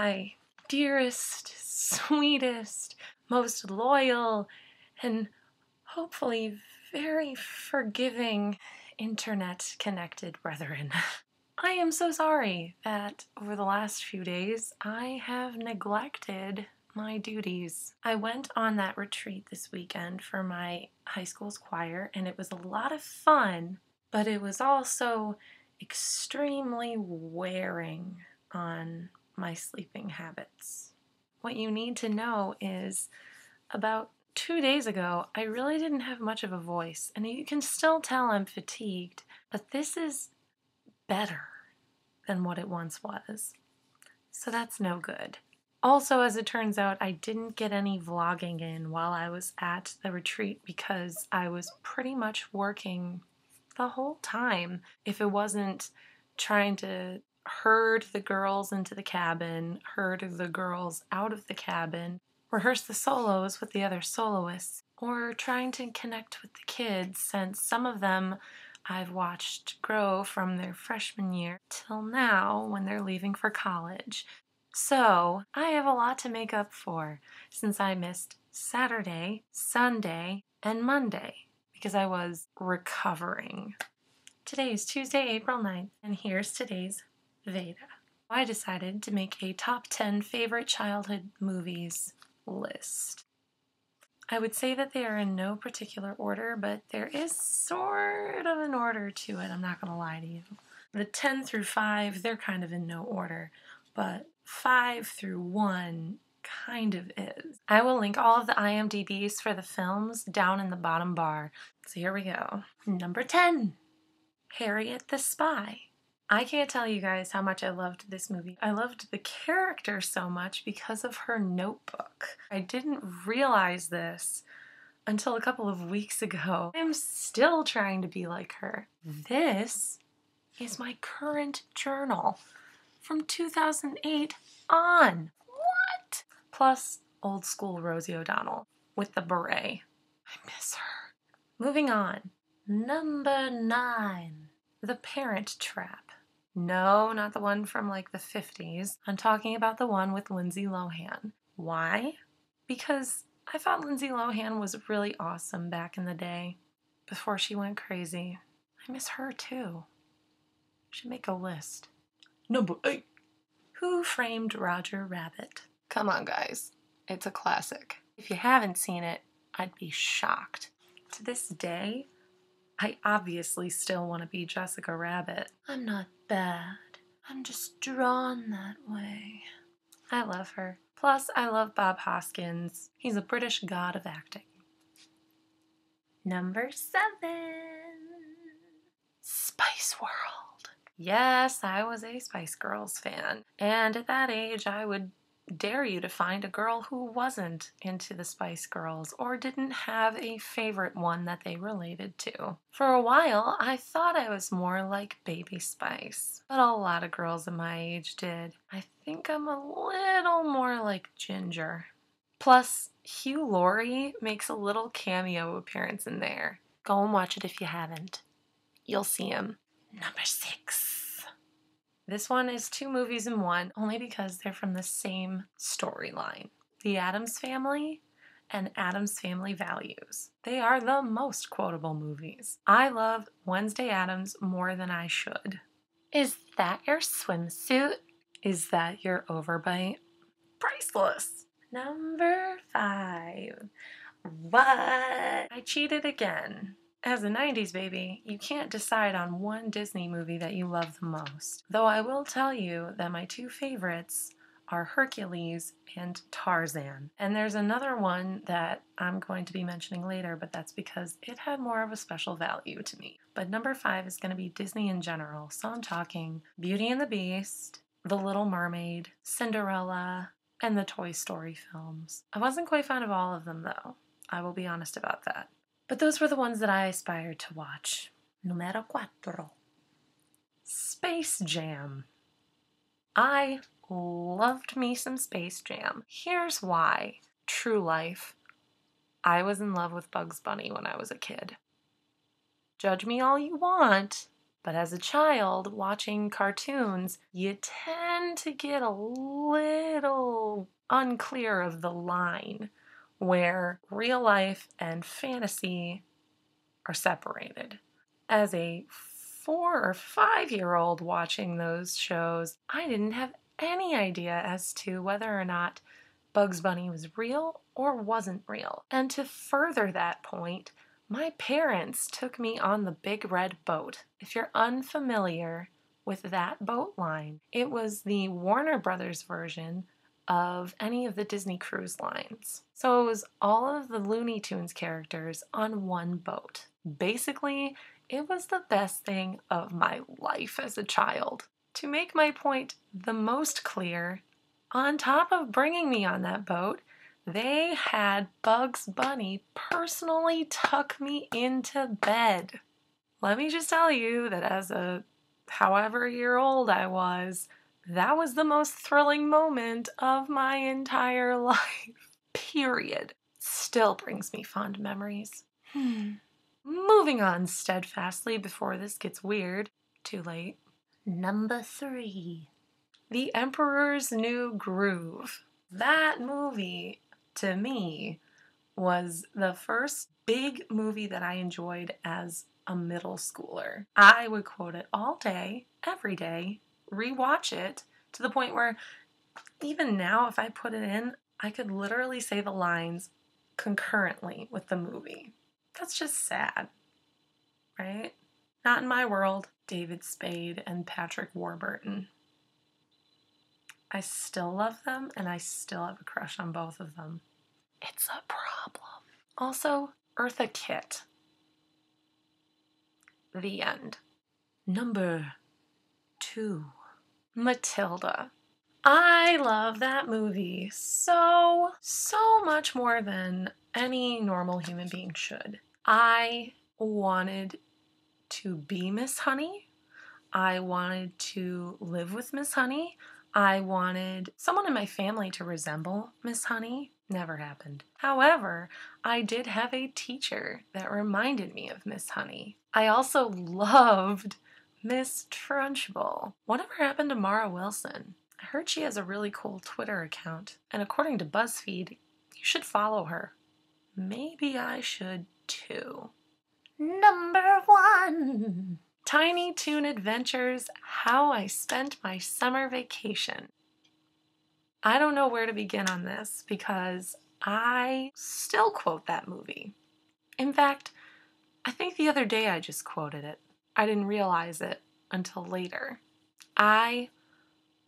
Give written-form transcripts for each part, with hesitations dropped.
my dearest, sweetest, most loyal, and hopefully very forgiving internet-connected brethren. I am so sorry that over the last few days I have neglected my duties. I went on that retreat this weekend for my high school's choir, and it was a lot of fun, but it was also extremely wearing on my sleeping habits. What you need to know is about 2 days ago, I really didn't have much of a voice, and you can still tell I'm fatigued, but this is better than what it once was. So that's no good. Also, as it turns out, I didn't get any vlogging in while I was at the retreat because I was pretty much working the whole time. If it wasn't trying to herd the girls into the cabin, herd the girls out of the cabin, rehearse the solos with the other soloists, or trying to connect with the kids, since some of them I've watched grow from their freshman year till now when they're leaving for college. So I have a lot to make up for since I missed Saturday, Sunday, and Monday because I was recovering. Today is Tuesday, April 9th, and here's today's VEDA. I decided to make a top 10 favorite childhood movies list. I would say that they are in no particular order, but there is sort of an order to it, I'm not going to lie to you. The 10 through 5, they're kind of in no order, but 5 through 1 kind of is. I will link all of the IMDb's for the films down in the bottom bar. So here we go. Number 10, Harriet the Spy. I can't tell you guys how much I loved this movie. I loved the character so much because of her notebook. I didn't realize this until a couple of weeks ago. I'm still trying to be like her. This is my current journal from 2008 on. What? Plus old school Rosie O'Donnell with the beret. I miss her. Moving on. Number 9, The Parent Trap. No, not the one from like the 50s. I'm talking about the one with Lindsay Lohan. Why? Because I thought Lindsay Lohan was really awesome back in the day, before she went crazy. I miss her too. Should make a list. Number 8. Who Framed Roger Rabbit? Come on, guys. It's a classic. If you haven't seen it, I'd be shocked. To this day, I obviously still want to be Jessica Rabbit. I'm not bad. I'm just drawn that way. I love her. Plus, I love Bob Hoskins. He's a British god of acting. Number 7. Spice World. Yes, I was a Spice Girls fan. And at that age, I would dare you to find a girl who wasn't into the Spice Girls or didn't have a favorite one that they related to. For a while, I thought I was more like Baby Spice, but a lot of girls of my age did. I think I'm a little more like Ginger. Plus, Hugh Laurie makes a little cameo appearance in there. Go and watch it if you haven't. You'll see him. Number 6. This one is 2 movies in one, only because they're from the same storyline. The Addams Family and Addams Family Values. They are the most quotable movies. I love Wednesday Addams more than I should. Is that your swimsuit? Is that your overbite? Priceless. Number 5. What? I cheated again. As a 90s baby, you can't decide on one Disney movie that you love the most. Though I will tell you that my 2 favorites are Hercules and Tarzan. And there's another one that I'm going to be mentioning later, but that's because it had more of a special value to me. But number 5 is going to be Disney in general. So I'm talking Beauty and the Beast, The Little Mermaid, Cinderella, and the Toy Story films. I wasn't quite fond of all of them though. I will be honest about that. But those were the ones that I aspired to watch. Numero 4. Space Jam. I loved me some Space Jam. Here's why. True life. I was in love with Bugs Bunny when I was a kid. Judge me all you want, but as a child watching cartoons, you tend tend to get a little unclear of the line where real life and fantasy are separated. As a 4 or 5-year-old watching those shows, I didn't have any idea as to whether or not Bugs Bunny was real or wasn't real. And to further that point, my parents took me on the Big Red Boat. If you're unfamiliar with that boat line, it was the Warner Brothers version of any of the Disney cruise lines. So it was all of the Looney Tunes characters on one boat. Basically, it was the best thing of my life as a child. To make my point the most clear, on top of bringing me on that boat, they had Bugs Bunny personally tuck me into bed. Let me just tell you that as a however year old I was, that was the most thrilling moment of my entire life. Period. Still brings me fond memories. Moving on steadfastly before this gets weird. Too late. Number 3. The Emperor's New Groove. That movie, to me, was the first big movie that I enjoyed as a middle schooler. I would quote it all day, every day, rewatch it, to the point where even now, if I put it in, I could literally say the lines concurrently with the movie. That's just sad, right? Not in my world. David Spade and Patrick Warburton. I still love them, and I still have a crush on both of them. It's a problem. Also, Eartha Kitt. The end. Number 2. Matilda. I love that movie so much more than any normal human being should. I wanted to be Miss Honey. I wanted to live with Miss Honey. I wanted someone in my family to resemble Miss Honey. Never happened. However, I did have a teacher that reminded me of Miss Honey. I also loved Miss Trunchbull. Whatever happened to Mara Wilson? I heard she has a really cool Twitter account, and according to BuzzFeed, you should follow her. Maybe I should too. Number 1. Tiny Toon Adventures, How I Spent My Summer Vacation. I don't know where to begin on this because I still quote that movie. In fact, I think the other day I just quoted it. I didn't realize it until later. I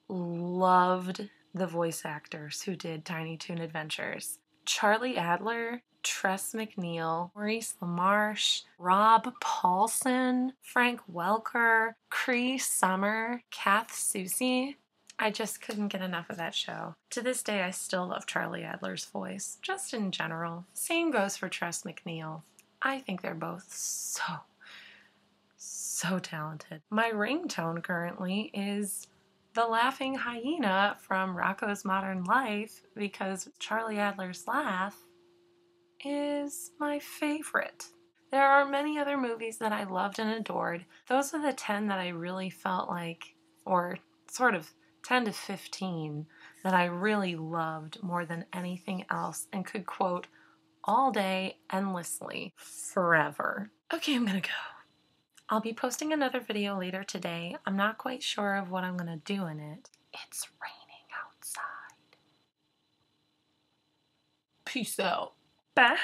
loved the voice actors who did Tiny Toon Adventures. Charlie Adler, Tress MacNeille, Maurice LaMarche, Rob Paulson, Frank Welker, Cree Summer, Kath Soucie. I just couldn't get enough of that show. To this day, I still love Charlie Adler's voice, just in general. Same goes for Tress MacNeille. I think they're both so talented. My ringtone currently is the laughing hyena from Rocko's Modern Life because Charlie Adler's laugh is my favorite. There are many other movies that I loved and adored. Those are the 10 that I really felt like, or sort of 10 to 15, that I really loved more than anything else and could quote all day, endlessly, forever. Okay, I'm gonna go. I'll be posting another video later today. I'm not quite sure of what I'm gonna do in it. It's raining outside. Peace out. Bye.